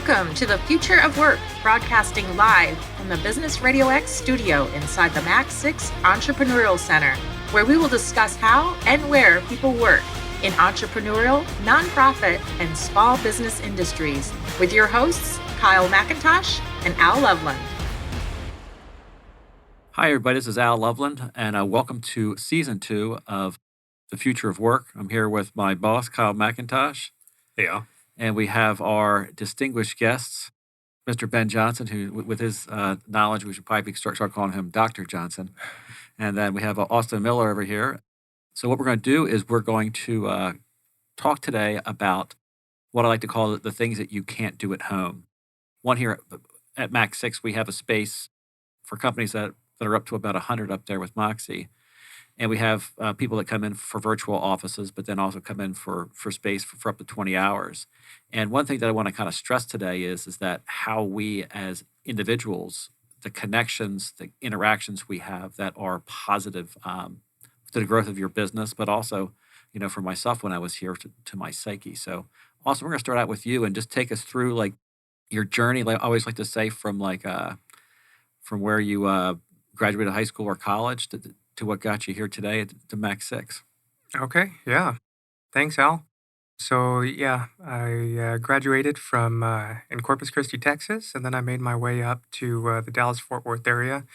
Welcome to the Future of Work, broadcasting live from the Business RadioX studio inside the Mac 6 Entrepreneurial Center, where we will discuss how and where people work in entrepreneurial, nonprofit, and small business industries with your hosts, Kyle McIntosh and Al Loveland. Hi, everybody. This is Al Loveland, and welcome to Season 2 of The Future of Work. I'm here with my boss, Kyle McIntosh. Hey, Al. And we have our distinguished guests, Mr. Ben Johnson, who, with his knowledge, we should probably start calling him Dr. Johnson. And then we have Austin Miller over here. So what we're going to do is we're going to talk today about what I like to call the things that you can't do at home. One here at Mac 6, we have a space for companies that are up to about 100 up there with Moxie. And we have people that come in for virtual offices, but then also come in for space for up to 20 hours. And one thing that I want to kind of stress today is that how we as individuals, the connections, the interactions we have that are positive to the growth of your business, but also, you know, for myself when I was here to my psyche. So also we're going to start out with you and just take us through like your journey. Like I always like to say from where you graduated high school or college to what got you here today to Mac 6. Okay, yeah. Thanks, Al. So, I graduated from in Corpus Christi, Texas, and then I made my way up to the Dallas-Fort Worth area.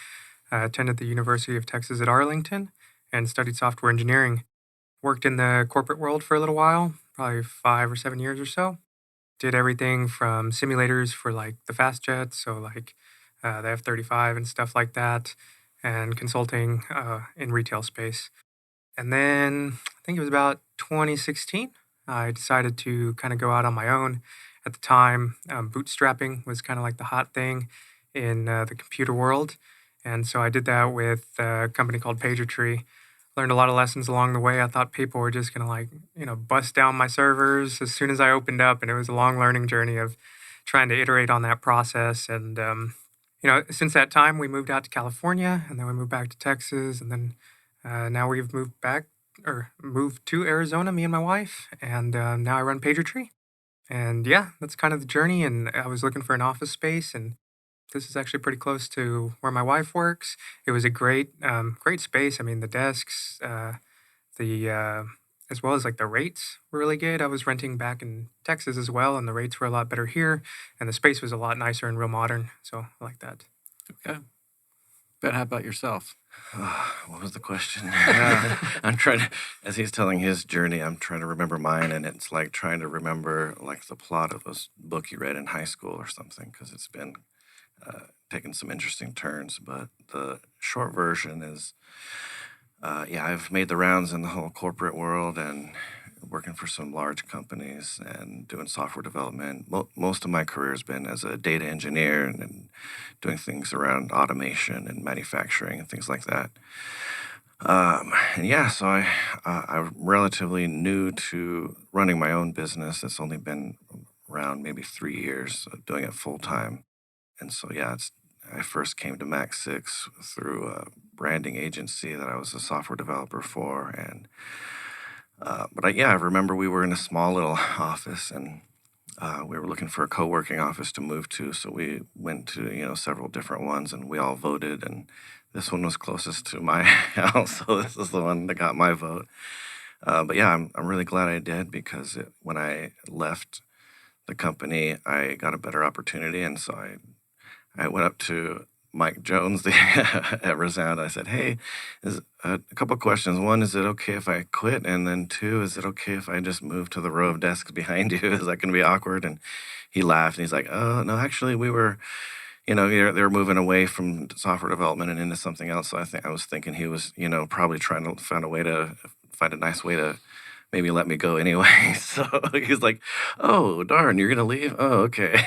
Attended the University of Texas at Arlington and studied software engineering. Worked in the corporate world for a little while, probably 5 or 7 years or so. Did everything from simulators for like the fast jets, so like the F-35 and stuff like that, and consulting in retail space. And then I think it was about 2016, I decided to kind of go out on my own. At the time, bootstrapping was kind of like the hot thing in the computer world. And so I did that with a company called PagerTree. Learned a lot of lessons along the way. I thought people were just going to bust down my servers as soon as I opened up. And it was a long learning journey of trying to iterate on that process. And since that time, we moved out to California, and then we moved back to Texas, and then now we've moved to Arizona, me and my wife, and now I run PagerTree. And yeah, that's kind of the journey, and I was looking for an office space, and this is actually pretty close to where my wife works. It was a great space. I mean, the desks, as well as like the rates were really good. I was renting back in Texas as well, and the rates were a lot better here, and the space was a lot nicer and real modern. So I like that. Okay. Ben, how about yourself? What was the question? I'm trying to, as he's telling his journey, I'm trying to remember mine, and it's like trying to remember like the plot of a book you read in high school or something, because it's been taking some interesting turns. But the short version is, I've made the rounds in the whole corporate world and working for some large companies and doing software development. Most of my career has been as a data engineer and doing things around automation and manufacturing and things like that. So I'm relatively new to running my own business. It's only been around maybe 3 years doing it full time. And so, I first came to Mac 6 through a branding agency that I was a software developer for. And I remember we were in a small little office, and we were looking for a co-working office to move to. So we went to, several different ones, and we all voted. And this one was closest to my house, so this is the one that got my vote. I'm really glad I did, because when I left the company, I got a better opportunity, and so I went up to Mike Jones at Resound. I said, hey, a couple of questions. One, is it okay if I quit? And then two, is it okay if I just move to the row of desks behind you? Is that going to be awkward? And he laughed, and he's like, oh, no, actually, we were, they were moving away from software development and into something else. So I was thinking he was, probably trying to find a nice way to maybe let me go anyway. So he's like, oh, darn, you're going to leave? Oh, okay.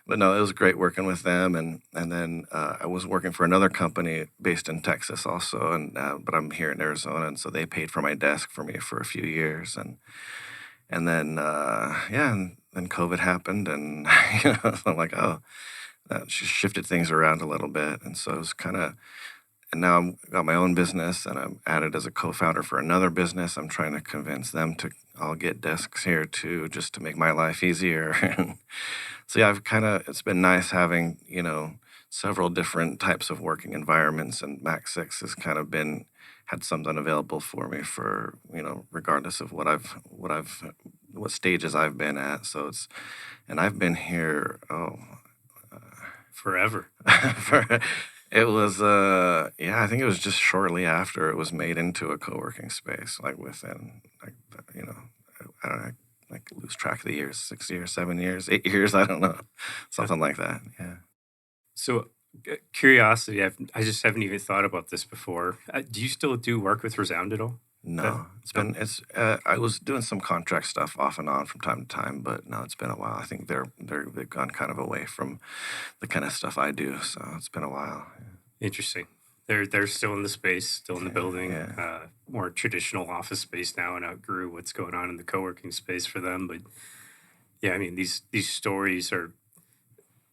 But no, it was great working with them. And then I was working for another company based in Texas also, but I'm here in Arizona. And so they paid for my desk for me for a few years. And then COVID happened. And so I'm like, oh, that shifted things around a little bit. And so it was kind of, and now I've got my own business, and I'm added as a co-founder for another business. I'm trying to convince them to all get desks here too, just to make my life easier. So yeah, it's been nice having, several different types of working environments, and Mac 6 has kind of had something available for me for, regardless of what stages I've been at. So and I've been here, Forever. it was, I think it was just shortly after it was made into a co-working space, like within, I don't know, like lose track of the years, 6 years, 7 years, 8 years, I don't know, something like that. Yeah. So, curiosity, I just haven't even thought about this before. Do you still do work with Resound at all? No, I was doing some contract stuff off and on from time to time, but no, it's been a while. I think they've gone kind of away from the kind of stuff I do, so it's been a while. Interesting. They're still in the space, still in the building, Yeah. more traditional office space now, and outgrew what's going on in the co-working space for them. But yeah, I mean, these stories are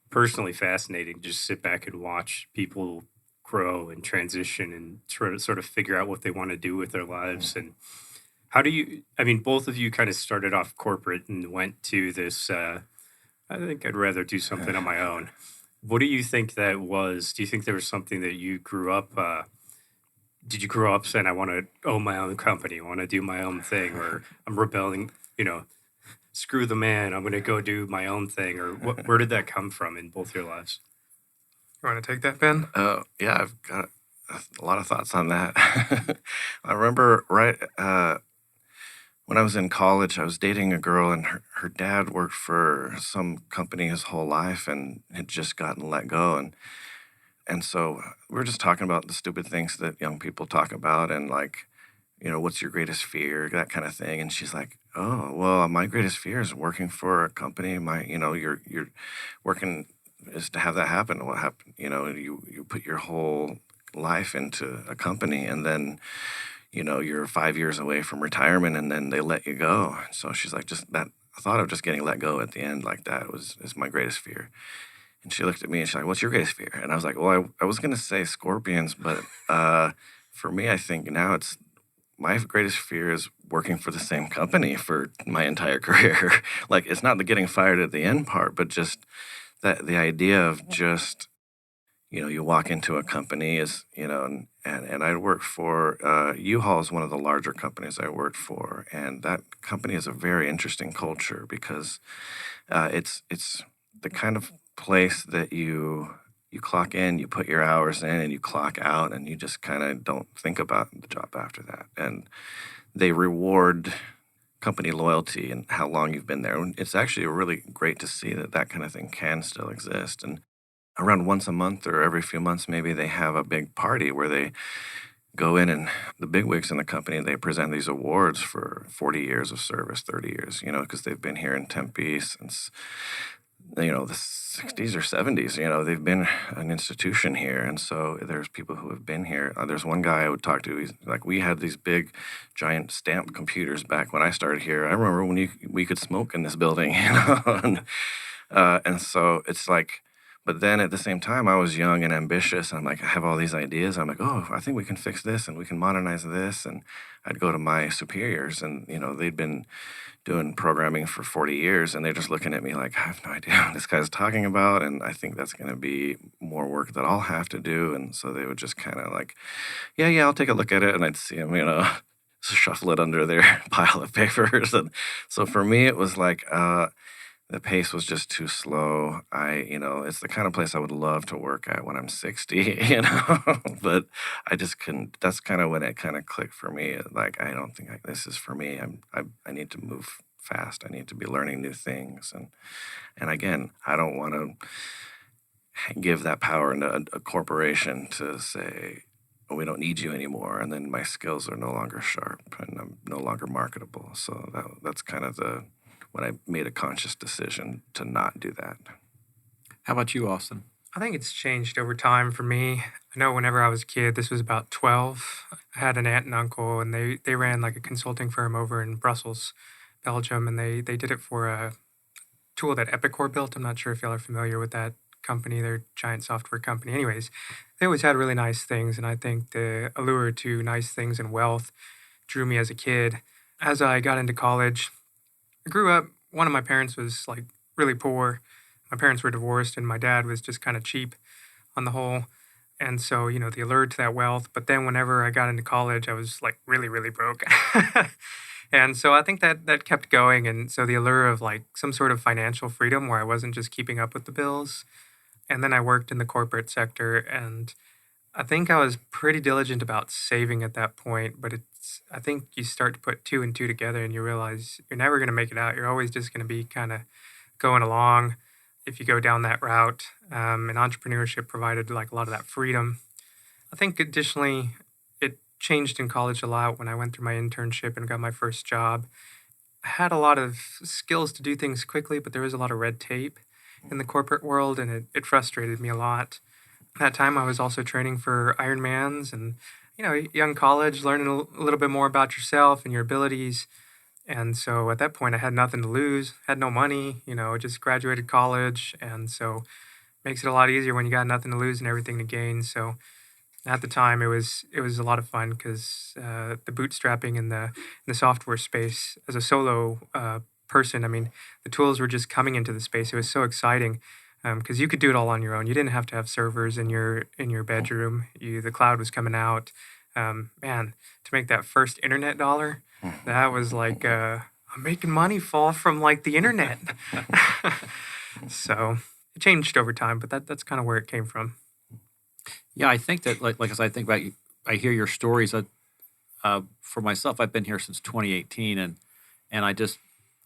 personally fascinating. Just sit back and watch people grow and transition and sort of figure out what they want to do with their lives. And how do you? I mean, both of you kind of started off corporate and went to this. I think I'd rather do something on my own. What do you think that was? Do you think there was something that you grew up? Did you grow up saying, I want to own my own company, I want to do my own thing, or I'm rebelling, screw the man, I'm going to go do my own thing? Or where did that come from in both your lives? You want to take that, Ben? Yeah, I've got a lot of thoughts on that. I remember when I was in college, I was dating a girl, and her dad worked for some company his whole life and had just gotten let go. And so we were just talking about the stupid things that young people talk about, and like, what's your greatest fear, that kind of thing. And she's like, oh, well, my greatest fear is working for a company. You're working is to have that happen. What happened? You put your whole life into a company, and then you're 5 years away from retirement, and then they let you go. So she's like, just that thought of just getting let go at the end like that is my greatest fear. And she looked at me and she's like, what's your greatest fear? And I was like, well, I was going to say scorpions, but for me, I think now my greatest fear is working for the same company for my entire career. Like, it's not the getting fired at the end part, but just the idea of just, you walk into a company and I worked for, U-Haul is one of the larger companies I worked for. And that company is a very interesting culture because it's the kind of place that you clock in, you put your hours in, and you clock out, and you just kind of don't think about the job after that. And they reward company loyalty and how long you've been there. And it's actually really great to see that kind of thing can still exist. And around once a month or every few months, maybe they have a big party where they go in, and the bigwigs in the company, they present these awards for 40 years of service, 30 years, because they've been here in Tempe since, the 60s or 70s. They've been an institution here. And so there's people who have been here. There's one guy I would talk to. He's like, we had these big, giant stamp computers back when I started here. I remember when we could smoke in this building, and so it's like, but then at the same time, I was young and ambitious, and I'm like, I have all these ideas. I'm like, oh, I think we can fix this, and we can modernize this. And I'd go to my superiors, and they'd been doing programming for 40 years, and they're just looking at me like, I have no idea what this guy's talking about, and I think that's going to be more work that I'll have to do. And so they would just kind of like, yeah, I'll take a look at it, and I'd see them, shuffle it under their pile of papers. And so for me, it was like, the pace was just too slow. It's the kind of place I would love to work at when I'm 60, but I just couldn't. That's kind of when it kind of clicked for me. Like, I don't think this is for me. I need to move fast. I need to be learning new things. And again, I don't want to give that power to a corporation to say, oh, we don't need you anymore. And then my skills are no longer sharp and I'm no longer marketable. So that's kind of when I made a conscious decision to not do that. How about you, Austin? I think it's changed over time for me. I know whenever I was a kid, this was about 12, I had an aunt and uncle, and they ran like a consulting firm over in Brussels, Belgium, and they did it for a tool that Epicor built. I'm not sure if y'all are familiar with that company, their giant software company. Anyways, they always had really nice things, and I think the allure to nice things and wealth drew me as a kid. As I got into college, I grew up, one of my parents was like really poor. My parents were divorced, and my dad was just kind of cheap on the whole. And so, the allure to that wealth. But then whenever I got into college, I was like really, really broke. And so I think that kept going. And so the allure of like some sort of financial freedom where I wasn't just keeping up with the bills. And then I worked in the corporate sector, and I think I was pretty diligent about saving at that point. But I think you start to put two and two together and you realize you're never going to make it out. You're always just going to be kind of going along if you go down that route. And entrepreneurship provided like a lot of that freedom. I think additionally, it changed in college a lot when I went through my internship and got my first job. I had a lot of skills to do things quickly, but there was a lot of red tape in the corporate world, and it frustrated me a lot. At that time, I was also training for Ironmans and, young college, learning a little bit more about yourself and your abilities. And so at that point, I had nothing to lose, had no money, just graduated college. And so makes it a lot easier when you got nothing to lose and everything to gain. So at the time, it was a lot of fun because the bootstrapping in the software space as a solo person, I mean, the tools were just coming into the space. It was so exciting because you could do it all on your own. You didn't have to have servers in your bedroom. The cloud was coming out. Man, to make that first internet dollar, that was like I'm making money fall from like the internet. So it changed over time, but that's kind of where it came from. Yeah, I think that like as I think about you, I hear your stories. For myself, I've been here since 2018, and I just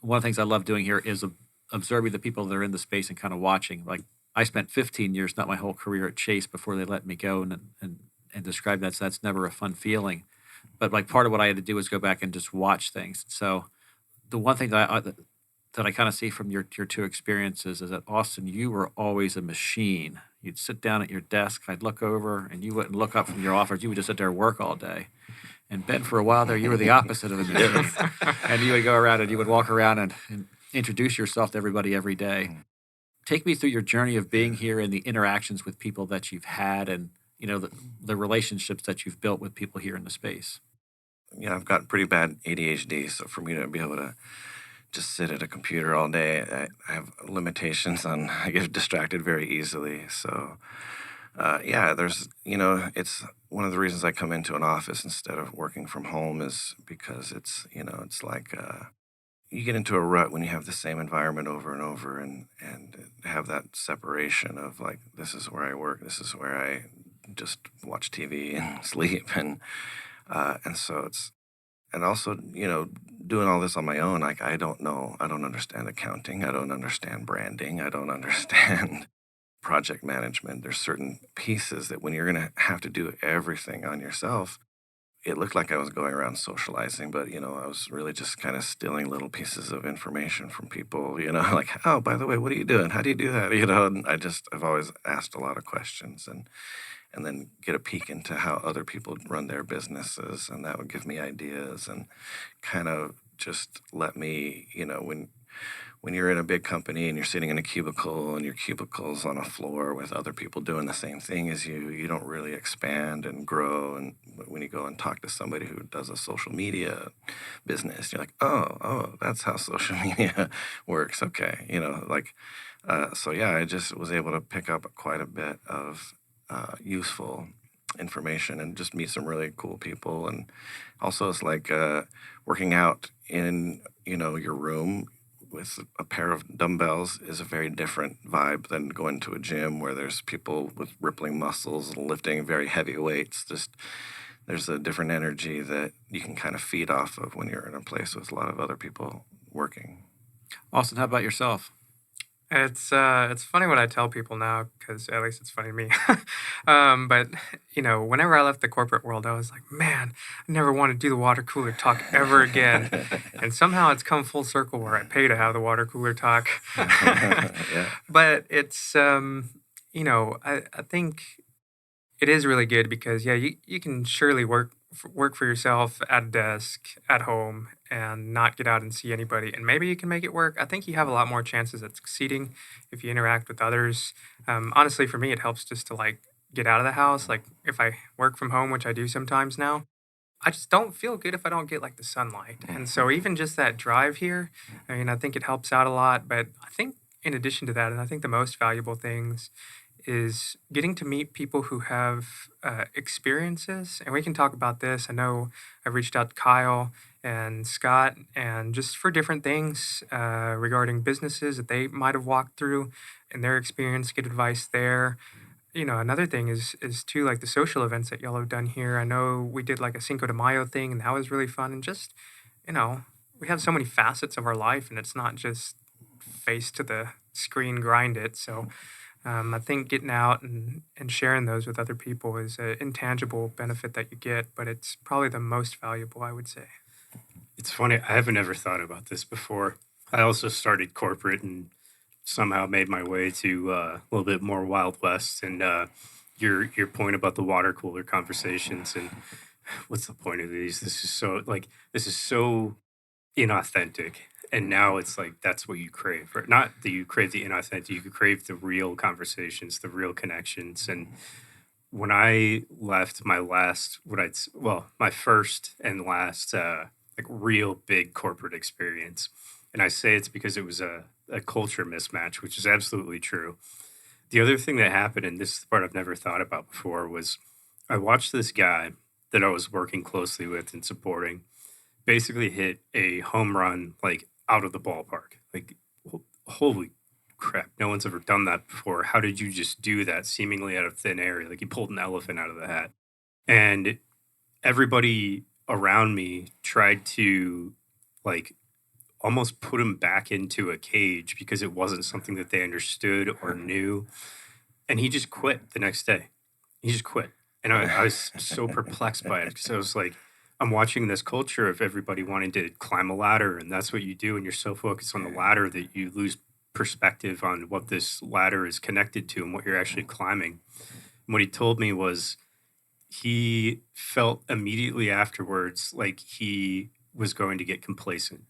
one of the things I love doing here is observing the people that are in the space and kind of watching. Like I spent 15 years, not my whole career, at Chase before they let me go, and describe that. So that's never a fun feeling. But like part of what I had to do was go back and just watch things. So the one thing that I kind of see from your two experiences is that, Austin, you were always a machine. You'd sit down at your desk, I'd look over, and you wouldn't look up from your office. You would just sit there and work all day. And Ben, for a while there, you were the opposite of a machine. And you would go around and you would walk around and introduce yourself to everybody every day. Take me through your journey of being here and the interactions with people that you've had, and the relationships that you've built with people here in the space. I've got pretty bad ADHD, so for me to be able to just sit at a computer all day, I have limitations on, I get distracted very easily. So, there's, it's one of the reasons I come into an office instead of working from home is because it's like you get into a rut when you have the same environment over and over and have that separation of like, this is where I work, this is where I just watch TV and sleep. And so it's, and also, doing all this on my own, like I don't understand accounting. I don't understand branding. I don't understand project management. There's certain pieces that when you're going to have to do everything on yourself, it looked like I was going around socializing, but, I was really just kind of stealing little pieces of information from people, like, oh, by the way, what are you doing? How do you do that? And I've always asked a lot of questions and then get a peek into how other people run their businesses. And that would give me ideas and kind of just let me, when you're in a big company and you're sitting in a cubicle and your cubicle's on a floor with other people doing the same thing as you don't really expand and grow. And when you go and talk to somebody who does a social media business, you're like, oh, that's how social media works. Okay. I just was able to pick up quite a bit of useful information and just meet some really cool people. And also it's like working out in, your room with a pair of dumbbells is a very different vibe than going to a gym where there's people with rippling muscles and lifting very heavy weights. Just there's a different energy that you can kind of feed off of when you're in a place with a lot of other people working. Austin, how about yourself? It's funny what I tell people now, because at least it's funny to me. But whenever I left the corporate world, I was like, man, I never want to do the water cooler talk ever again. And somehow it's come full circle where I pay to have the water cooler talk. Yeah. But it's I think it is really good because you can surely work work for yourself at a desk at home and not get out and see anybody, and maybe you can make it work, I think you have a lot more chances at succeeding if you interact with others. Honestly, for me, it helps just to like get out of the house. Like if I work from home, which I do sometimes now, I just don't feel good if I don't get like the sunlight. And so even just that drive here, I mean, I think it helps out a lot. But I think in addition to that, and I think the most valuable things is getting to meet people who have experiences. And we can talk about this. I know I've reached out to Kyle and Scott, and just for different things regarding businesses that they might have walked through and their experience, get advice there. Another thing is too, like the social events that y'all have done here. I know we did like a Cinco de Mayo thing, and that was really fun. And just, you know, we have so many facets of our life, and it's not just face to the screen, grind it. So I think getting out and sharing those with other people is an intangible benefit that you get, but it's probably the most valuable, I would say. It's funny. I haven't ever thought about this before. I also started corporate and somehow made my way to a little bit more Wild West. And your point about the water cooler conversations and what's the point of these? This is so inauthentic. And now it's like that's what you crave. Right? Not that you crave the inauthentic, you crave the real conversations, the real connections. And when I left my my first and last like real big corporate experience, and I say it's because it was a culture mismatch, which is absolutely true. The other thing that happened, and this is the part I've never thought about before, was I watched this guy that I was working closely with and supporting basically hit a home run like out of the ballpark. Like, holy crap, no one's ever done that before. How did you just do that seemingly out of thin air? Like you pulled an elephant out of the hat. And everybody around me tried to like almost put him back into a cage because it wasn't something that they understood or knew. And he just quit the next day. He just quit. And I was so perplexed by it because I was like, I'm watching this culture of everybody wanting to climb a ladder, and that's what you do. And you're so focused on the ladder that you lose perspective on what this ladder is connected to and what you're actually climbing. And what he told me was he felt immediately afterwards like he was going to get complacent.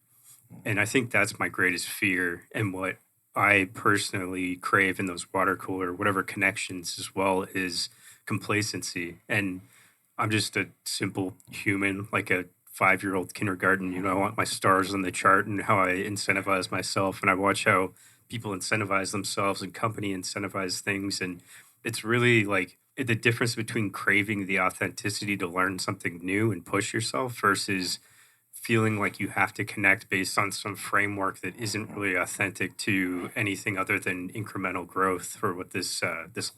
And I think that's my greatest fear and what I personally crave in those water cooler, whatever connections as well, is complacency. And I'm just a simple human, like a 5-year-old kindergarten. I want my stars on the chart and how I incentivize myself. And I watch how people incentivize themselves and company incentivize things. And it's really like the difference between craving the authenticity to learn something new and push yourself versus feeling like you have to connect based on some framework that isn't really authentic to anything other than incremental growth for what this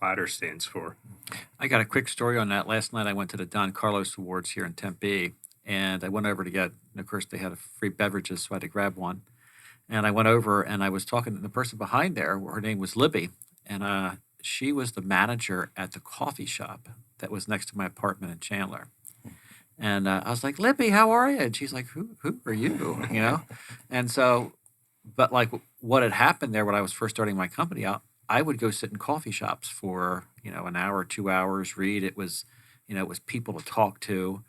ladder stands for. I got a quick story on that. Last night I went to the Don Carlos Awards here in Tempe, and I went over to get, and of course they had free beverages, so I had to grab one. And I went over and I was talking to the person behind there. Her name was Libby, and she was the manager at the coffee shop that was next to my apartment in Chandler. And I was like, Libby, how are you? And she's like, who are you? And so, but like what had happened there when I was first starting my company out, I would go sit in coffee shops for, an hour, 2 hours, read. It was people to talk to.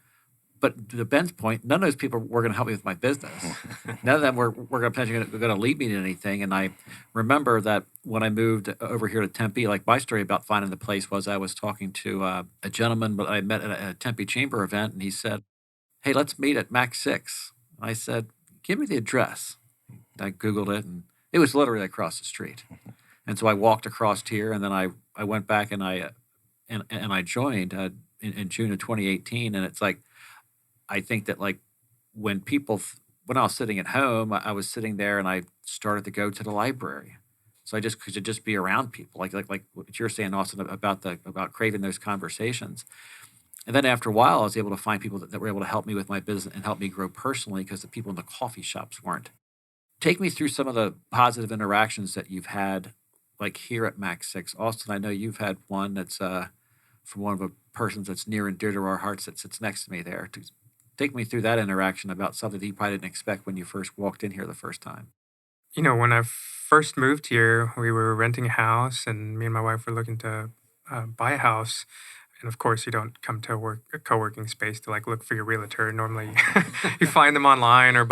But to Ben's point, none of those people were going to help me with my business. None of them were going to lead me to anything. And I remember that when I moved over here to Tempe, like my story about finding the place was I was talking to a gentleman I met at a Tempe Chamber event, and he said, hey, let's meet at Mac 6. And I said, give me the address. I Googled it, and it was literally across the street. And so I walked across here, and then I went back and I joined in June of 2018. And it's like, I think that like when I was sitting at home, I was sitting there and I started to go to the library. So I just could just be around people, like what you're saying, Austin, about craving those conversations. And then after a while, I was able to find people that were able to help me with my business and help me grow personally because the people in the coffee shops weren't. Take me through some of the positive interactions that you've had, like here at Mac 6. Austin, I know you've had one that's from one of the persons that's near and dear to our hearts that sits next to me there. Take me through that interaction about something that you probably didn't expect when you first walked in here the first time. When I first moved here, we were renting a house, and me and my wife were looking to buy a house. And of course, you don't come to a co-working space to like look for your realtor. Normally, you find them online or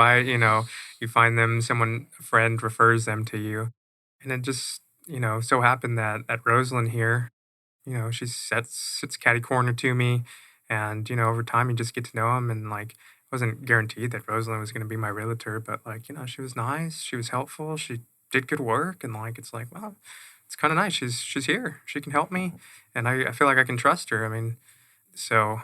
you find them, a friend refers them to you. And it just, so happened that at Roseland here, she sits catty corner to me. And, over time, you just get to know them. And like, it wasn't guaranteed that Roseland was going to be my realtor, but like, she was nice. She was helpful. She did good work. And like, it's like, well, it's kind of nice. She's here. She can help me. And I feel like I can trust her. I mean, so,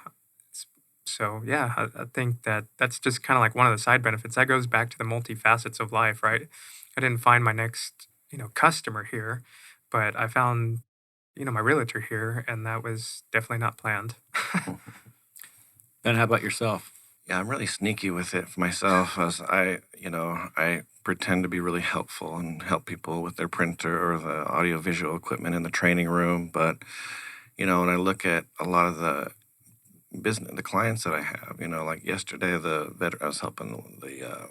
so yeah, I think that's just kind of like one of the side benefits. That goes back to the multifacets of life, right? I didn't find my next, customer here, but I found, my realtor here, and that was definitely not planned. Ben, how about yourself? Yeah, I'm really sneaky with it for myself, as I pretend to be really helpful and help people with their printer or the audiovisual equipment in the training room. But, when I look at a lot of the clients that I have, like yesterday, I was helping the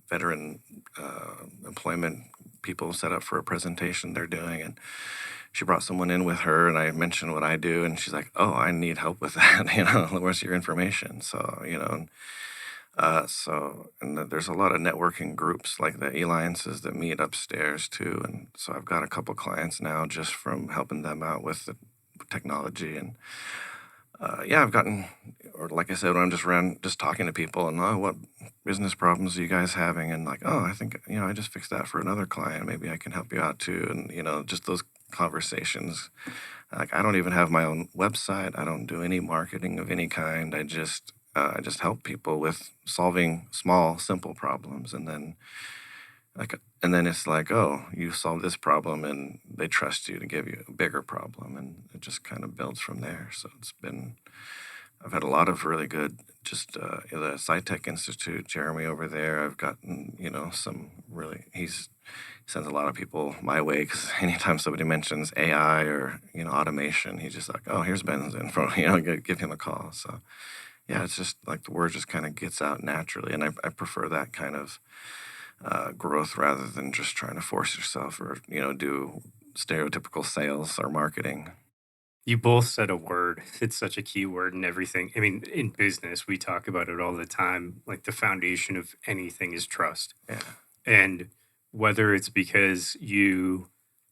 veteran employment people set up for a presentation they're doing, and she brought someone in with her, and I mentioned what I do, and she's like, "Oh, I need help with that. Where's your information?" So, and there's a lot of networking groups like the alliances that meet upstairs too, and so I've got a couple clients now just from helping them out with the technology. And yeah, I've gotten, or like I said, when I'm just talking to people and, oh, what business problems are you guys having? And like, oh, I think, I just fixed that for another client. Maybe I can help you out too. And, just those conversations. Like, I don't even have my own website. I don't do any marketing of any kind. I just help people with solving small, simple problems. And then it's like, oh, you solved this problem, and they trust you to give you a bigger problem, and it just kind of builds from there. So I've had a lot of really good, just the SciTech Institute, Jeremy over there. I've gotten, some really, he sends a lot of people my way, because anytime somebody mentions AI or, automation, he's just like, oh, here's Ben's info, give him a call. So yeah, it's just like the word just kind of gets out naturally, and I prefer that kind of growth rather than just trying to force yourself or do stereotypical sales or marketing. You both said a word. It's such a key word in everything. I mean, in business, we talk about it all the time. Like, the foundation of anything is trust. Yeah. And whether it's because you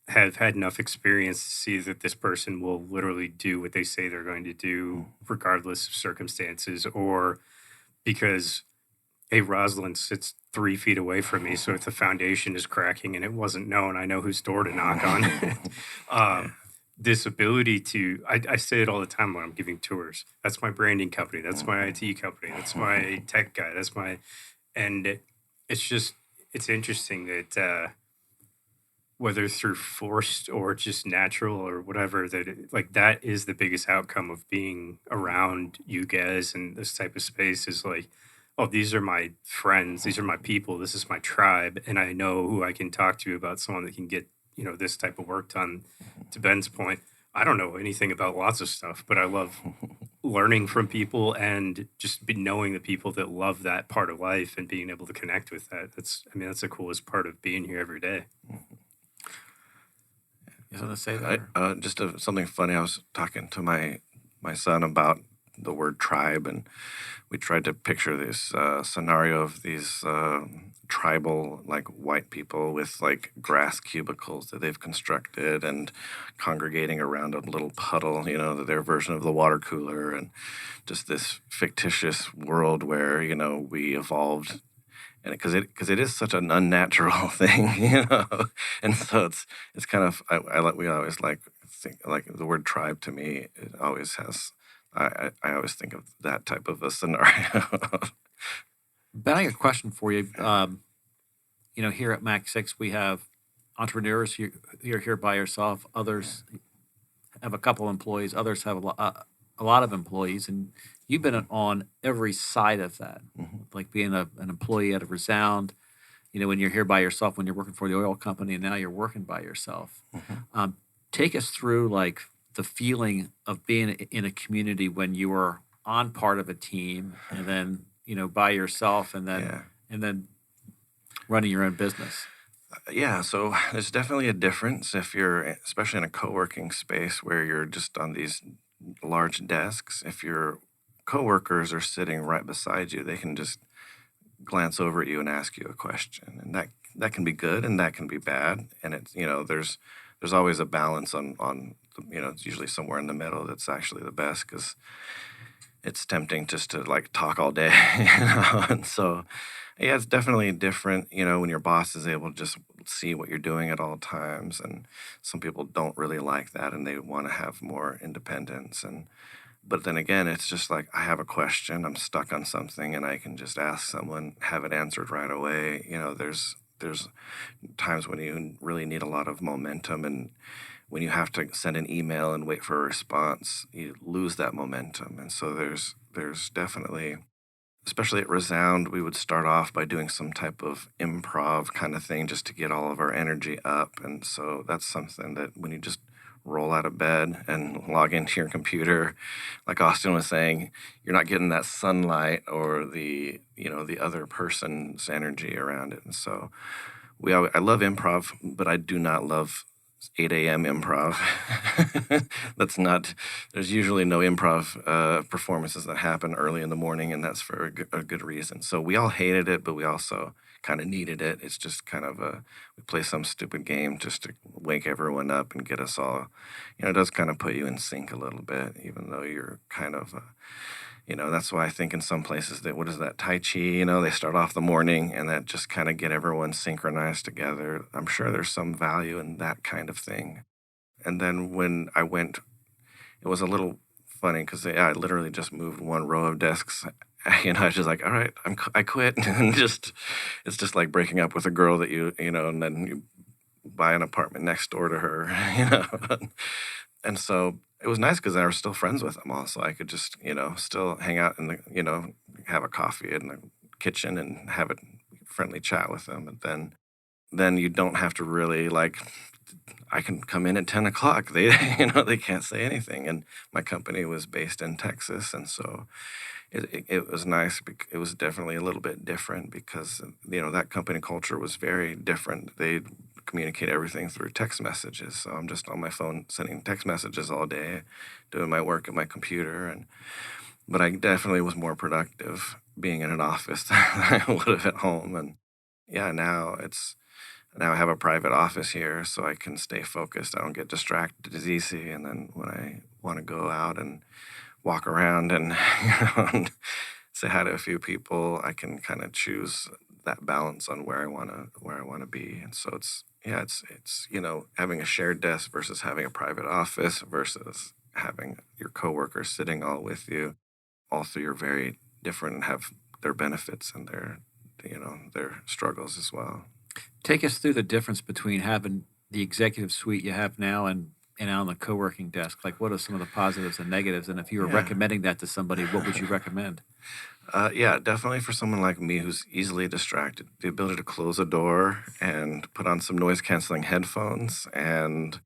have had enough experience to see that this person will literally do what they say they're going to do, regardless of circumstances, or because, hey, Rosalind sits 3 feet away from me, so if the foundation is cracking and it wasn't known, I know whose door to knock on. This ability to, I say it all the time when I'm giving tours. That's my branding company. That's my IT company. That's my tech guy. And it's interesting that whether through forced or just natural or whatever, that is the biggest outcome of being around you guys and this type of space is like, oh, these are my friends. These are my people. This is my tribe. And I know who I can talk to about someone that can get, this type of work done. To Ben's point, I don't know anything about lots of stuff, but I love learning from people and just knowing the people that love that part of life and being able to connect with that. That's the coolest part of being here every day. You want to say that? Just something funny. I was talking to my son about the word tribe, and we tried to picture this scenario of these tribal, like, white people with like grass cubicles that they've constructed and congregating around a little puddle, their version of the water cooler, and just this fictitious world where we evolved. And because it is such an unnatural thing, and so it's kind of we always think like the word tribe to me, it always has. I always think of that type of a scenario. Ben, I got a question for you. Here at Mac 6, we have entrepreneurs. You're here by yourself. Others have a couple employees. Others have a lot of employees. And you've been on every side of that, like being an employee at a Resound, when you're here by yourself, when you're working for the oil company, and now you're working by yourself. Take us through, like, the feeling of being in a community when you were on part of a team and then, by yourself and then running your own business. Yeah, so there's definitely a difference if you're, especially in a co-working space where you're just on these large desks, if your coworkers are sitting right beside you, they can just glance over at you and ask you a question, and that can be good and that can be bad. And it's, there's always a balance on it's usually somewhere in the middle that's actually the best, because it's tempting just to like talk all day, And so, yeah, it's definitely different, when your boss is able to just see what you're doing at all times. And some people don't really like that and they want to have more independence. But then again, it's just like, I have a question, I'm stuck on something, and I can just ask someone, have it answered right away. There's times when you really need a lot of momentum, and when you have to send an email and wait for a response, you lose that momentum. And so there's definitely, especially at Resound, we would start off by doing some type of improv kind of thing just to get all of our energy up. And so that's something that when you just roll out of bed and log into your computer, like Austin was saying, you're not getting that sunlight or the other person's energy around it. And so I love improv, but I do not love 8 a.m. improv. There's usually no improv performances that happen early in the morning, and that's for a good reason. So we all hated it, but we also kind of needed it. It's just kind of we play some stupid game just to wake everyone up and get us all, it does kind of put you in sync a little bit, even though you're kind of, that's why I think in some places what is that, Tai Chi, they start off the morning and that just kind of get everyone synchronized together. I'm sure there's some value in that kind of thing. And then when I went, it was a little funny because I literally just moved one row of desks. I was just like, all right, I quit. And it's just like breaking up with a girl that and then you buy an apartment next door to her, And so it was nice because I was still friends with them all. So I could just, still hang out in the, have a coffee in the kitchen and have a friendly chat with them. And then you don't have to really I can come in at 10 o'clock. They, they can't say anything. And my company was based in Texas. And so it was nice. It was definitely a little bit different because, that company culture was very different. They communicate everything through text messages. So I'm just on my phone sending text messages all day, doing my work at my computer. But I definitely was more productive being in an office than I would have at home. And yeah, now I have a private office here so I can stay focused. I don't get distracted as easy. And then when I want to go out and walk around and, and say hi to a few people, I can kind of choose that balance on where I want to be. And so it's having a shared desk versus having a private office versus having your coworkers sitting all with you. All three are very different and have their benefits and their struggles as well. Take us through the difference between having the executive suite you have now and on the co-working desk. Like, what are some of the positives and negatives? And if you were recommending that to somebody, what would you recommend? Definitely for someone like me who's easily distracted, the ability to close a door and put on some noise-canceling headphones and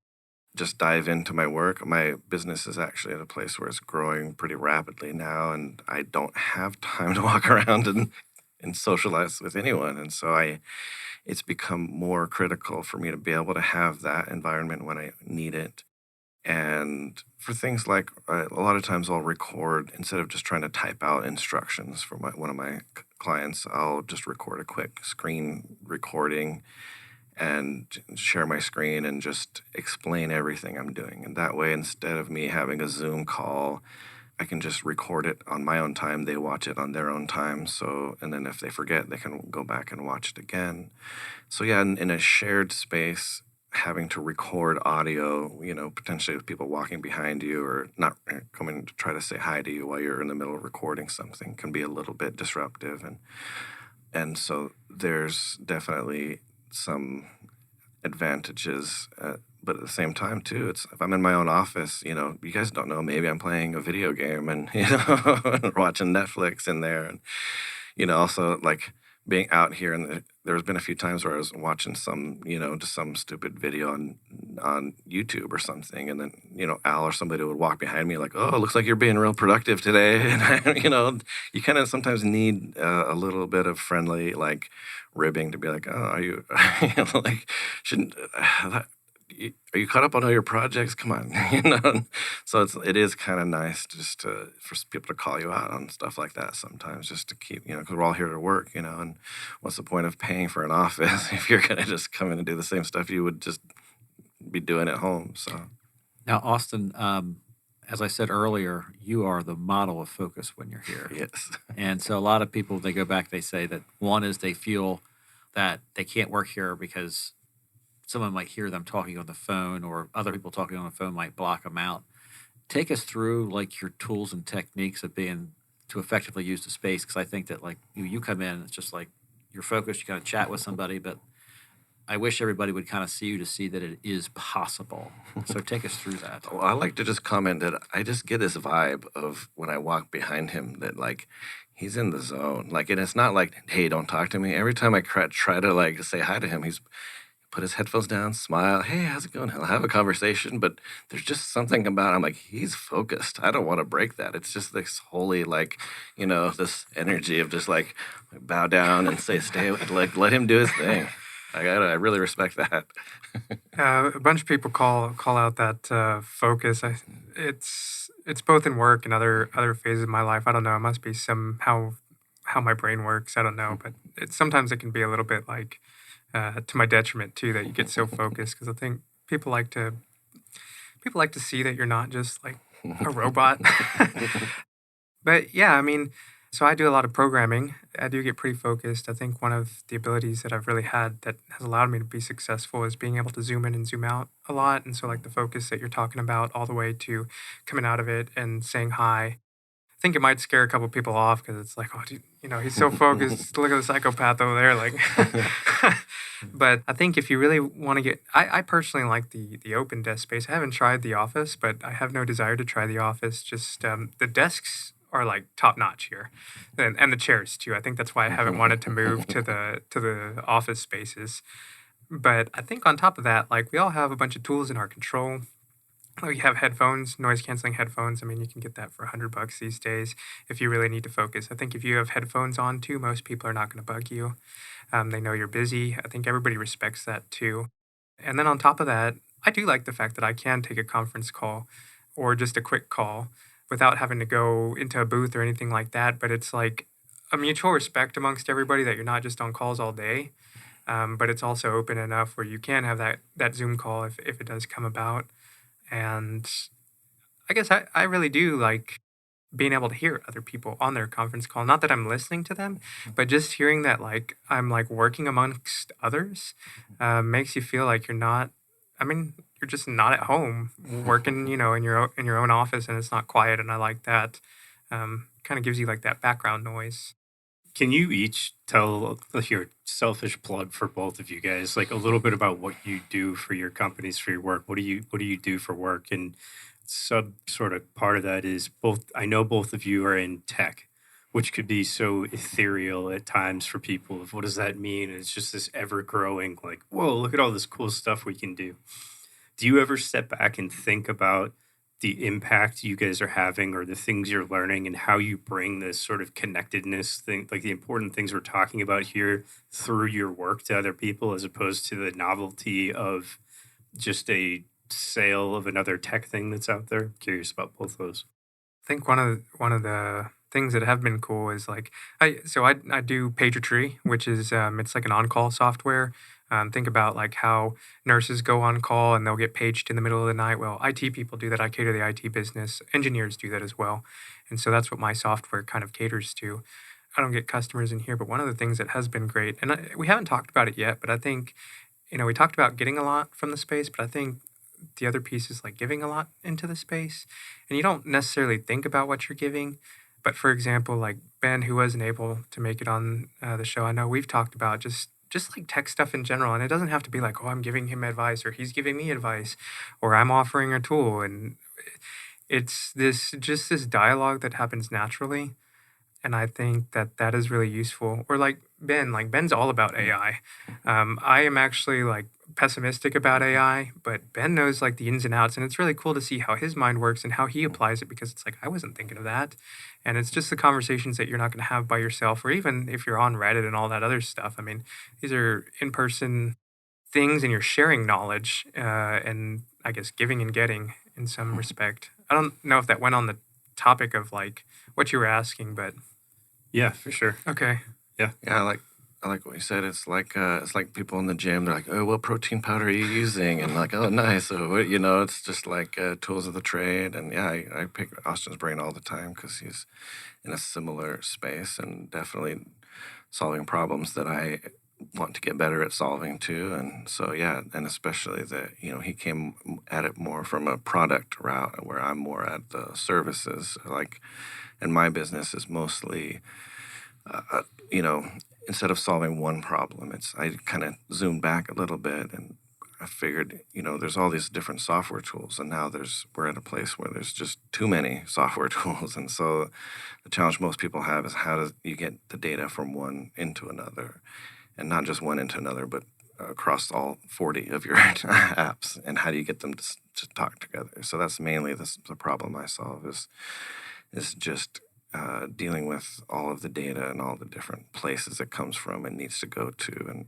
just dive into my work. My business is actually at a place where it's growing pretty rapidly now, and I don't have time to walk around and socialize with anyone. And so it's become more critical for me to be able to have that environment when I need it. And for things like a lot of times I'll record, instead of just trying to type out instructions for one of my clients, I'll just record a quick screen recording and share my screen and just explain everything I'm doing. And that way, instead of me having a Zoom call, I can just record it on my own time. They watch it on their own time. And then if they forget, they can go back and watch it again. So yeah, in a shared space, having to record audio, potentially with people walking behind you or not coming to try to say hi to you while you're in the middle of recording something can be a little bit disruptive. And so there's definitely some advantages, but at the same time too, it's if I'm in my own office, you guys don't know, maybe I'm playing a video game and watching Netflix in there, and also like being out here, and there's been a few times where I was watching some, just some stupid video on YouTube or something, and then Al or somebody would walk behind me like, "Oh, it looks like you're being real productive today," and you kind of sometimes need a little bit of friendly ribbing to be like, "Oh, are you like shouldn't are you caught up on all your projects? Come on, you know. So it is kind of nice just for people to call you out on stuff like that sometimes, just to keep, because we're all here to work, and what's the point of paying for an office if you're gonna just come in and do the same stuff you would just be doing at home? So Now, Austin, as I said earlier, you are the model of focus when you're here. yes, And so a lot of people, they go back, they say that one is they feel that they can't work here because someone might hear them talking on the phone, or other people talking on the phone might block them out. Take us through like your tools and techniques of being to effectively use the space, because I think that like you come in, it's just like you're focused, you kind of chat with somebody, but I wish everybody would kind of see you to see that it is possible. So take us through that. Well, I like to just comment that I just get this vibe of when I walk behind him that like he's in the zone. Like, and it's not like, hey, don't talk to me. Every time I try to like say hi to him, he's put his headphones down, smile, hey, how's it going? He'll have a conversation, but there's just something about him, like, he's focused. I don't want to break that. It's just this holy, like, this energy of just like bow down and stay, like, let him do his thing. I really respect that. A bunch of people call out that focus. It's both in work and other phases of my life. I don't know. It must be somehow how my brain works. I don't know, but sometimes it can be a little bit like to my detriment too, that you get so focused, because I think people like to see that you're not just like a robot. But yeah, I mean, so I do a lot of programming. I do get pretty focused. I think one of the abilities that I've really had that has allowed me to be successful is being able to zoom in and zoom out a lot. And so like the focus that you're talking about, all the way to coming out of it and saying hi. I think it might scare a couple people off, because it's like, oh, dude, he's so focused. Look at the psychopath over there. Like, but I think if you really want to get, I personally like the open desk space. I haven't tried the office, but I have no desire to try the office. Just the desks are like top notch here, and the chairs too. I think that's why I haven't wanted to move to the office spaces. But I think on top of that, like, we all have a bunch of tools in our control. We have headphones, noise canceling headphones. I mean, you can get that for $100 these days if you really need to focus. I think if you have headphones on too, most people are not going to bug you. They know you're busy. I think everybody respects that too. And then on top of that, I do like the fact that I can take a conference call or just a quick call without having to go into a booth or anything like that. But it's like a mutual respect amongst everybody that you're not just on calls all day. But it's also open enough where you can have that Zoom call if it does come about. And I guess I really do like being able to hear other people on their conference call. Not that I'm listening to them, but just hearing that like I'm like working amongst others makes you feel like you're not. I mean, you're just not at home working, in your own office, and it's not quiet. And I like that. Kind of gives you like that background noise. Can you each tell your selfish plug for both of you guys, like a little bit about what you do for your companies, for your work? What do you do for work? And sort of part of that is I know both of you are in tech, which could be so ethereal at times for people. Of what does that mean? And it's just this ever growing, like, whoa, look at all this cool stuff we can do. Do you ever step back and think about the impact you guys are having, or the things you're learning, and how you bring this sort of connectedness thing, like the important things we're talking about here, through your work to other people, as opposed to the novelty of just a sale of another tech thing that's out there? Curious about both those. I think one of the things that have been cool is like I do PagerTree, which is it's like an on-call software. Think about like how nurses go on call and they'll get paged in the middle of the night. Well, IT people do that. I cater the IT business. Engineers do that as well. And so that's what my software kind of caters to. I don't get customers in here, but one of the things that has been great, and we haven't talked about it yet, but I think, we talked about getting a lot from the space, but I think the other piece is like giving a lot into the space. And you don't necessarily think about what you're giving. But for example, like Ben, who wasn't able to make it on the show, I know we've talked about just like tech stuff in general. And it doesn't have to be like, oh, I'm giving him advice, or he's giving me advice, or I'm offering a tool. And it's this dialogue that happens naturally. And I think that is really useful. Or like Ben's all about AI. I am actually like pessimistic about AI, but Ben knows like the ins and outs, and it's really cool to see how his mind works and how he applies it, because it's like, I wasn't thinking of that. And it's just the conversations that you're not going to have by yourself, or even if you're on Reddit and all that other stuff. I mean, these are in-person things, and you're sharing knowledge, and I guess giving and getting in some respect. I don't know if that went on the topic of like what you were asking, but Yeah, for sure. okay. Yeah, I like what you said. It's like people in the gym. They're like, "Oh, what protein powder are you using?" And like, "Oh, nice." So it's just like tools of the trade. And yeah, I pick Austin's brain all the time because he's in a similar space and definitely solving problems that I want to get better at solving too. And so yeah, and especially that he came at it more from a product route where I'm more at the services. Like, and my business is mostly uh, you know, instead of solving one problem, I kind of zoomed back a little bit and I figured, there's all these different software tools, and now we're at a place where there's just too many software tools, and so the challenge most people have is how do you get the data from one into another, and not just one into another, but across all 40 of your apps, and how do you get them to talk together? So that's mainly the problem I solve is just dealing with all of the data and all the different places it comes from and needs to go to,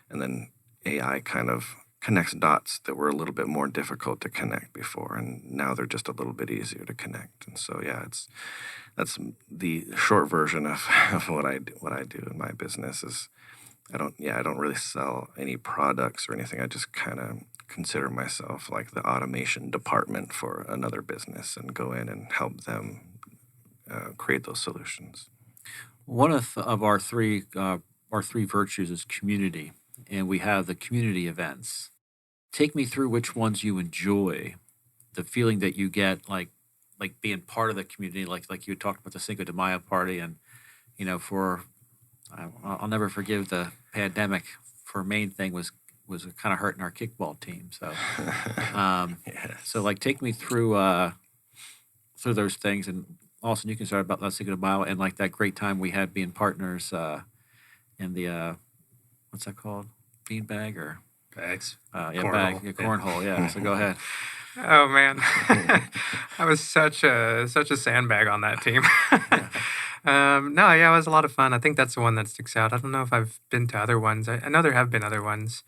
and then AI kind of connects dots that were a little bit more difficult to connect before, and now they're just a little bit easier to connect. And so yeah, that's the short version of what I do in my business. Is I don't really sell any products or anything. I just kind of consider myself like the automation department for another business and go in and help them create those solutions. One of our three virtues is community, and we have the community events. Take me through which ones you enjoy, the feeling that you get, like being part of the community, like you talked about the Cinco de Mayo party, and I'll never forgive the pandemic. For main thing was kind of hurting our kickball team. So, Yes. so like take me through those things, and Austin, you can start about Cinco de Mayo and like that great time we had being partners in the what's that called? Beanbag or Bags. yeah, Cornhole. bag, yeah, cornhole, yeah. So go ahead. Oh man, I was such a sandbag on that team. No, yeah, it was a lot of fun. I think that's the one that sticks out. I don't know if I've been to other ones. I know there have been other ones,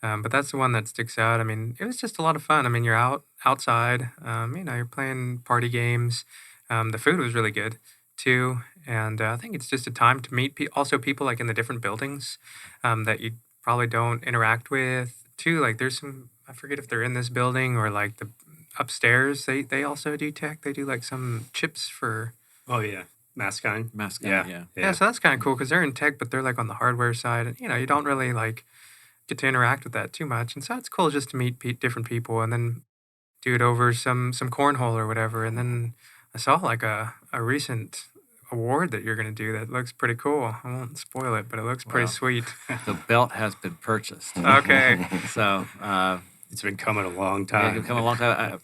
but that's the one that sticks out. I mean, it was just a lot of fun. I mean, you're outside. You're playing party games. The food was really good too, and I think it's just a time to meet also people like in the different buildings that you probably don't interact with too. Like there's some, I forget if they're in this building or like the upstairs. They also do tech. They do like some chips for. Oh yeah, Mascon. Mascot, Yeah. Yeah, so that's kind of cool because they're in tech, but they're like on the hardware side, and you don't really like get to interact with that too much, and so it's cool just to meet different people and then do it over some cornhole or whatever. And then I saw like a recent award that you're gonna do that looks pretty cool. I won't spoil it, but it looks pretty Wow. sweet. The belt has been purchased. Okay. So It's been coming a long yeah, time. it's come a long time.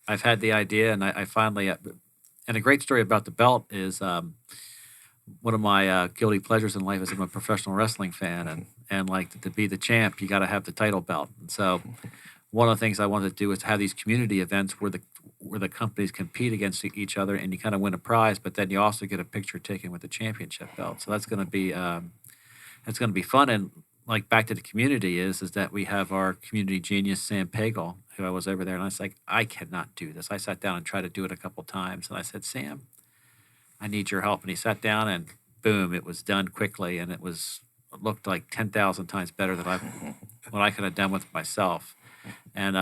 I've had the idea, and I finally. And a great story about the belt is one of my guilty pleasures in life is I'm a professional wrestling fan, and like to be the champ, you got to have the title belt. And so one of the things I wanted to do is have these community events where the companies compete against each other, and you kind of win a prize, but then you also get a picture taken with the championship belt. So that's going to be fun. And like back to the community is that we have our community genius Sam Pagel, who I was over there, and I was like, I cannot do this. I sat down and tried to do it a couple times, and I said, Sam, I need your help. And he sat down, and boom, it was done quickly, and it looked like 10,000 times better than what I could have done with myself. And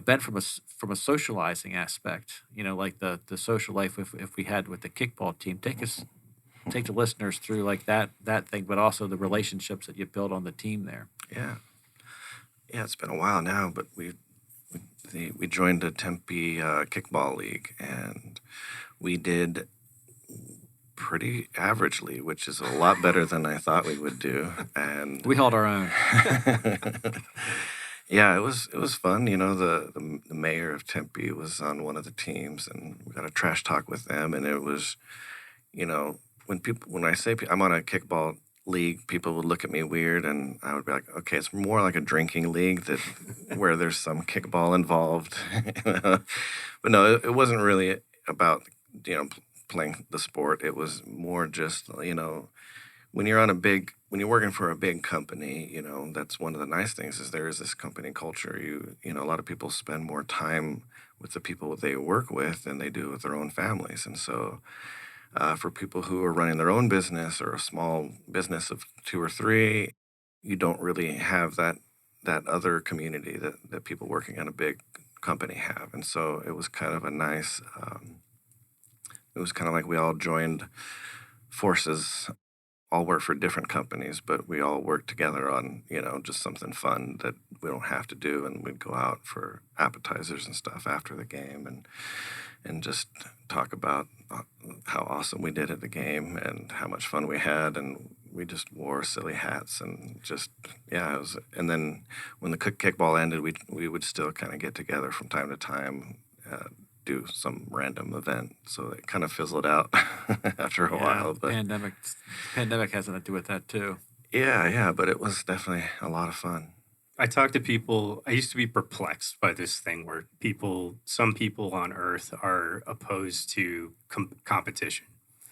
Ben, from a socializing aspect, like the social life if we had with the kickball team, take the listeners through like that thing, but also the relationships that you build on the team there. Yeah, it's been a while now, but we joined the Tempe kickball league, and we did pretty averagely, which is a lot better than I thought we would do. And We held our own. yeah, it was fun. The mayor of Tempe was on one of the teams, and we got a trash talk with them, and it was, when I say I'm on a kickball league, people would look at me weird, and I would be like, okay, it's more like a drinking league where there's some kickball involved. But no, it wasn't really about playing the sport. It was more just when you're working for a big company, that's one of the nice things is there is this company culture. A lot of people spend more time with the people they work with than they do with their own families. And so for people who are running their own business or a small business of two or three, you don't really have that other community that people working at a big company have. And so it was kind of a nice, it was kind of like we all joined forces, all work for different companies, but we all work together on, just something fun that we don't have to do. And we'd go out for appetizers and stuff after the game and just talk about how awesome we did at the game and how much fun we had. And we just wore silly hats and just, yeah, it was. And then when the kickball ended, we would still kind of get together from time to time, do some random event. So it kind of fizzled out after a while. But pandemic has something to do with that too. Yeah, but it was definitely a lot of fun. I talk to people. I used to be perplexed by this thing where some people on Earth are opposed to competition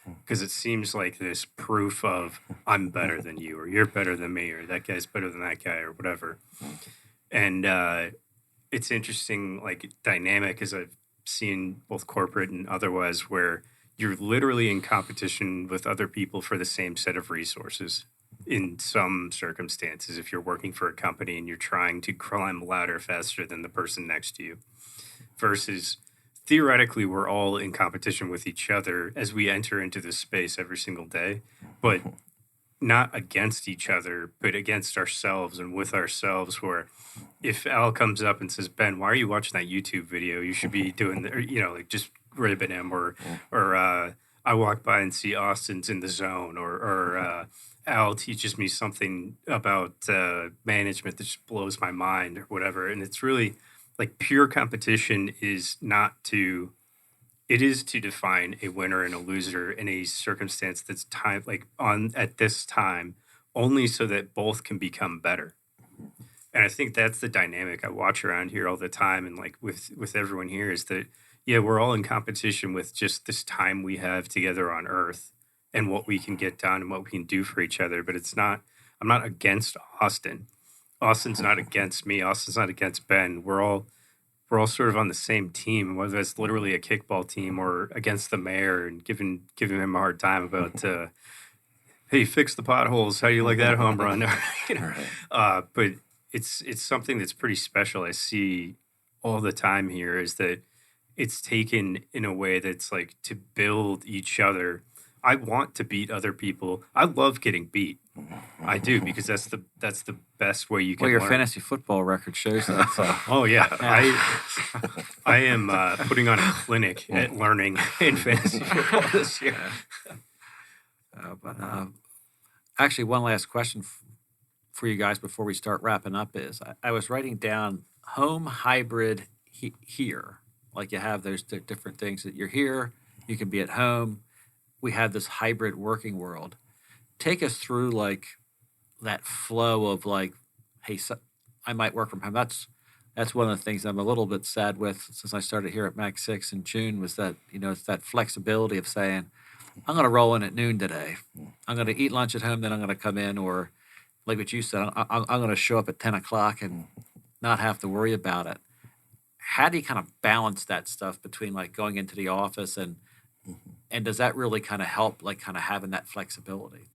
because it seems like this proof of I'm better than you, or you're better than me, or that guy's better than that guy, or whatever. And it's interesting, like dynamic, as I've seen both corporate and otherwise, where you're literally in competition with other people for the same set of resources. In some circumstances, if you're working for a company and you're trying to climb a ladder faster than the person next to you, versus theoretically, we're all in competition with each other as we enter into this space every single day, but not against each other, but against ourselves and with ourselves. Where if Al comes up and says, "Ben, why are you watching that YouTube video? You should be doing," like just ribbing him, or I walk by and see Austin's in the zone, or Al teaches me something about management that just blows my mind, or whatever. And it's really like pure competition is not to. It is to define a winner and a loser in a circumstance that's at this time, only so that both can become better. And I think that's the dynamic I watch around here all the time, and like with everyone here, is that we're all in competition with just this time we have together on Earth and what we can get done and what we can do for each other. But I'm not against Austin. Austin's not against me. Austin's not against Ben. We're all sort of on the same team, whether it's literally a kickball team or against the mayor and giving him a hard time about, hey, fix the potholes. How do you like that home run? But it's something that's pretty special. I see all the time here is that it's taken in a way that's like to build each other. I want to beat other people. I love getting beat. I do, because that's the best way you can. Well, your learn. Fantasy football record shows that. So. Oh yeah, I am putting on a clinic at learning in fantasy football this year. Actually, one last question for you guys before we start wrapping up is I was writing down home hybrid here. Like you have those different things that you're here, you can be at home. We have this hybrid working world. Take us through like that flow of like, hey, I might work from home. That's one of the things I'm a little bit sad with since I started here at Mac 6 in June, was that, it's that flexibility of saying, I'm going to roll in at noon today. I'm going to eat lunch at home, then I'm going to come in, or like what you said, I'm going to show up at 10 o'clock and not have to worry about it. How do you kind of balance that stuff between like going into the office and does that really kind of help, like kind of having that flexibility?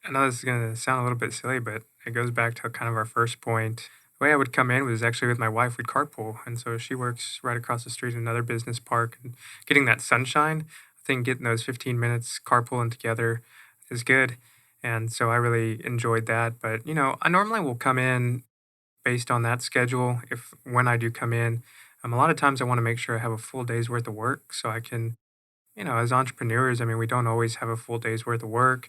I know this is going to sound a little bit silly, but it goes back to kind of our first point. The way I would come in was actually with my wife. We'd carpool. And so she works right across the street in another business park. And getting that sunshine, I think getting those 15 minutes carpooling together is good. And so I really enjoyed that. But, I normally will come in based on that schedule. When I do come in, a lot of times I want to make sure I have a full day's worth of work so I can, as entrepreneurs, we don't always have a full day's worth of work.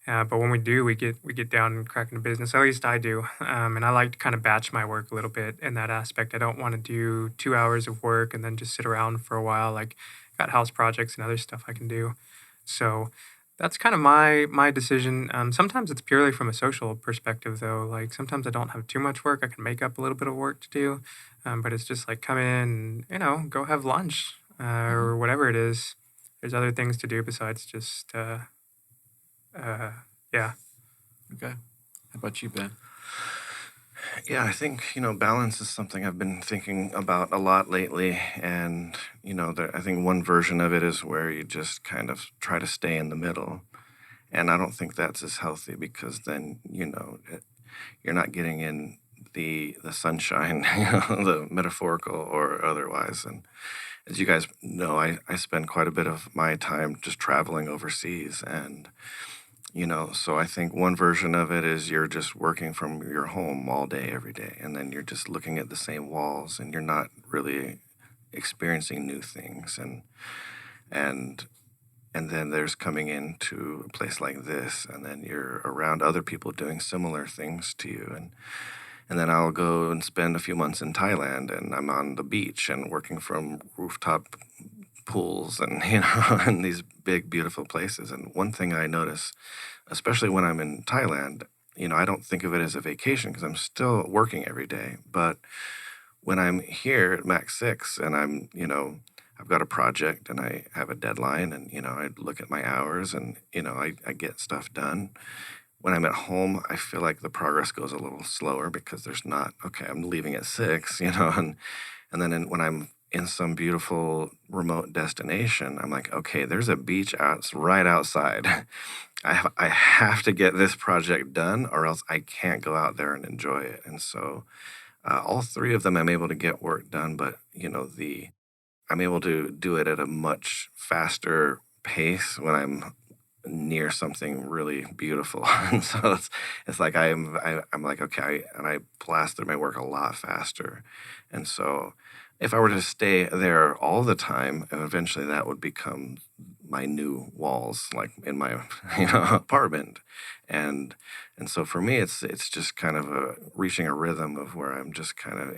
But when we do, we get down and cracking the business. At least I do. And I like to kind of batch my work a little bit in that aspect. I don't want to do 2 hours of work and then just sit around for a while. Like, got house projects and other stuff I can do. So that's kind of my decision. Sometimes it's purely from a social perspective, though. Like, sometimes I don't have too much work. I can make up a little bit of work to do. But it's just like come in and, go have lunch or whatever it is. There's other things to do besides just, yeah. Okay. How about you, Ben? Yeah, I think, balance is something I've been thinking about a lot lately. And, I think one version of it is where you just kind of try to stay in the middle. And I don't think that's as healthy because then, you're not getting in the sunshine, the metaphorical or otherwise. And as you guys know, I spend quite a bit of my time just traveling overseas. And so I think one version of it is you're just working from your home all day, every day, and then you're just looking at the same walls and you're not really experiencing new things. And and then there's coming into a place like this, and then you're around other people doing similar things to you. And then I'll go and spend a few months in Thailand, and I'm on the beach and working from rooftop pools and, in these big, beautiful places. And one thing I notice, especially when I'm in Thailand, I don't think of it as a vacation because I'm still working every day. But when I'm here at Max 6 and I've got a project and I have a deadline and, I look at my hours and, I get stuff done. When I'm at home, I feel like the progress goes a little slower because there's not, okay, I'm leaving at 6, and then when I'm in some beautiful remote destination, I'm like, okay, there's a beach right outside. I have to get this project done or else I can't go out there and enjoy it. And so all three of them, I'm able to get work done, but I'm able to do it at a much faster pace when I'm near something really beautiful. And so it's like I'm like, okay, and I blast through my work a lot faster. And so if I were to stay there all the time, eventually that would become my new walls, like in my apartment. And so for me, it's just kind of reaching a rhythm of where I'm just kind of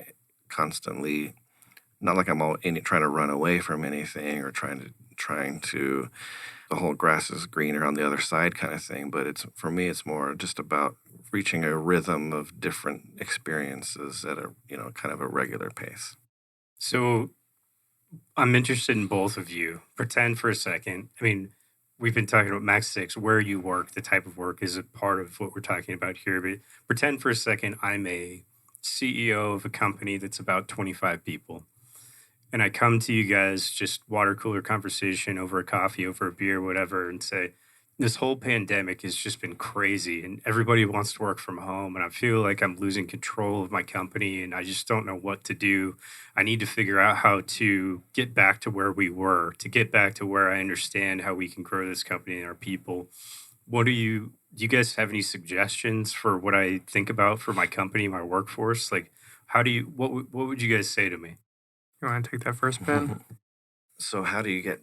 constantly, not like I'm trying to run away from anything or trying to the whole grass is greener on the other side kind of thing. But for me, it's more just about reaching a rhythm of different experiences at a kind of a regular pace. So I'm interested in both of you. Pretend for a second. I mean, we've been talking about Max 6, where you work, the type of work is a part of what we're talking about here. But pretend for a second I'm a CEO of a company that's about 25 people. And I come to you guys, just water cooler conversation over a coffee, over a beer, whatever, and say, this whole pandemic has just been crazy and everybody wants to work from home. And I feel like I'm losing control of my company and I just don't know what to do. I need to figure out how to get back to where we were, to get back to where I understand how we can grow this company and our people. Do you guys have any suggestions for what I think about for my company, my workforce? Like, what would you guys say to me? You want to take that first, Ben? So how do you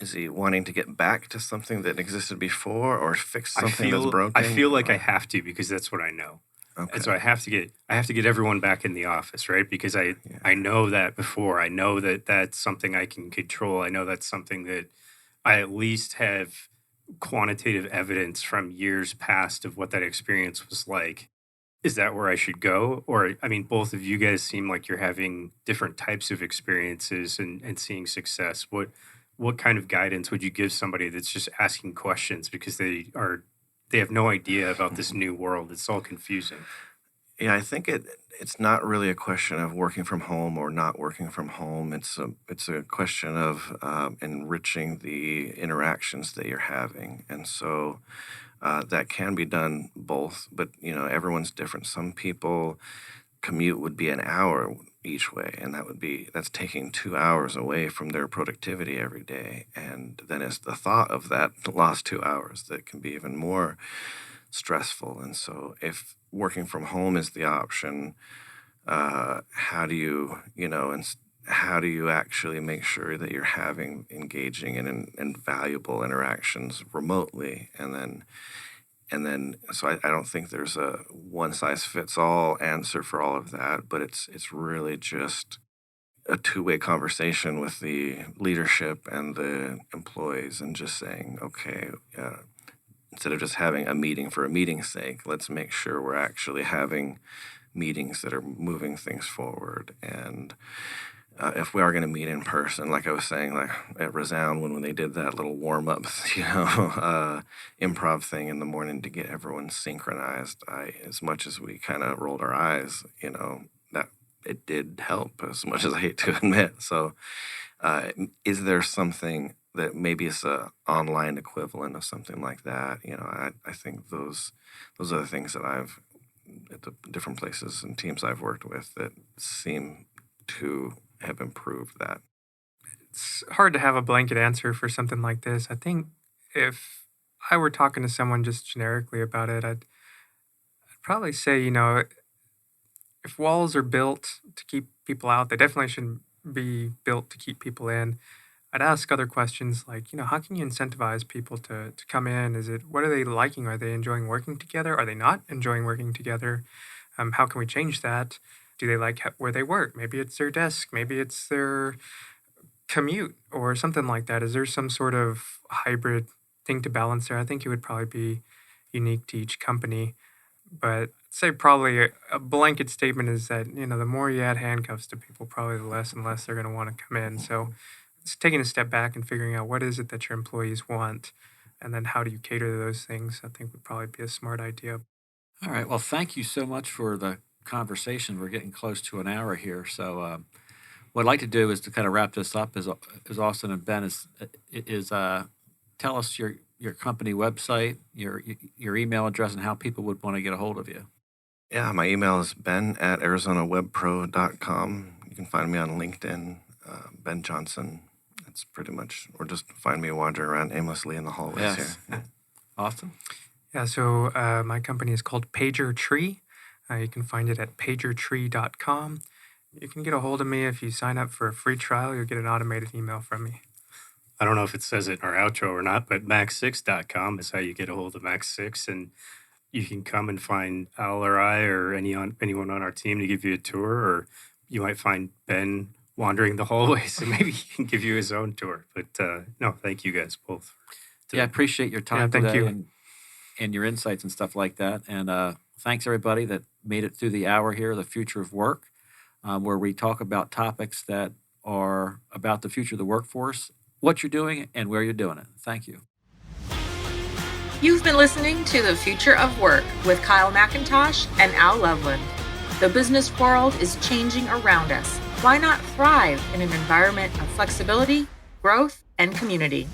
is he wanting to get back to something that existed before or fix something that's broken? I feel like I have to because that's what I know. Okay. And so I have to get everyone back in the office, right? Because I know that before. I know that that's something I can control. I know that's something that I at least have quantitative evidence from years past of what that experience was like. Is that where I should go? Or, I mean, both of you guys seem like you're having different types of experiences and seeing success. What kind of guidance would you give somebody that's just asking questions because they have no idea about this new world? It's all confusing. Yeah, I think it's not really a question of working from home or not working from home. It's a question of enriching the interactions that you're having, and so that can be done both. But everyone's different. Some people commute would be an hour each way, and that's taking 2 hours away from their productivity every day. And then it's the thought of that lost 2 hours that can be even more stressful. And so if working from home is the option, how do you how do you actually make sure that you're having engaging and valuable interactions remotely? And then so I don't think there's a one size fits all answer for all of that, but it's really just a two-way conversation with the leadership and the employees and just saying, okay, instead of just having a meeting for a meeting's sake, let's make sure we're actually having meetings that are moving things forward. And if we are going to meet in person, like I was saying, like at Resound when they did that little warm up, improv thing in the morning to get everyone synchronized, as much as we kind of rolled our eyes, that it did help as much as I hate to admit. So, is there something that maybe is a online equivalent of something like that? I think those are the things that I've at the different places and teams I've worked with that seem to have improved that. It's hard to have a blanket answer for something like this. I think if I were talking to someone just generically about it, I'd probably say, if walls are built to keep people out, they definitely shouldn't be built to keep people in. I'd ask other questions like, how can you incentivize people to come in? What are they liking? Are they enjoying working together? Are they not enjoying working together? How can we change that? Do they like where they work? Maybe it's their desk. Maybe it's their commute or something like that. Is there some sort of hybrid thing to balance there? I think it would probably be unique to each company. But I'd say probably a blanket statement is that, the more you add handcuffs to people, probably the less and less they're going to want to come in. So it's taking a step back and figuring out what is it that your employees want, and then how do you cater to those things, I think would probably be a smart idea. All right. Well, thank you so much for the conversation. We're getting close to an hour here. So what I'd like to do is to kind of wrap this up as Austin and Ben is tell us your company website, your email address, and how people would want to get a hold of you. Yeah, my email is ben@arizonawebpro.com. You can find me on LinkedIn, Ben Johnson. That's pretty much, or just find me wandering around aimlessly in the hallways here. Austin? Yeah, so my company is called Pager Tree. You can find it at pagertree.com. You can get a hold of me if you sign up for a free trial. You'll get an automated email from me. I don't know if it says it in our outro or not, but max6.com is how you get a hold of Max 6. And you can come and find Al or I or anyone on our team to give you a tour, or you might find Ben wandering the hallways and maybe he can give you his own tour. But no, thank you guys both. I appreciate your time thank today you. and your insights and stuff like that. And thanks everybody that made it through the hour here, The Future of Work, where we talk about topics that are about the future of the workforce, what you're doing, and where you're doing it. Thank you. You've been listening to The Future of Work with Kyle McIntosh and Al Loveland. The business world is changing around us. Why not thrive in an environment of flexibility, growth, and community?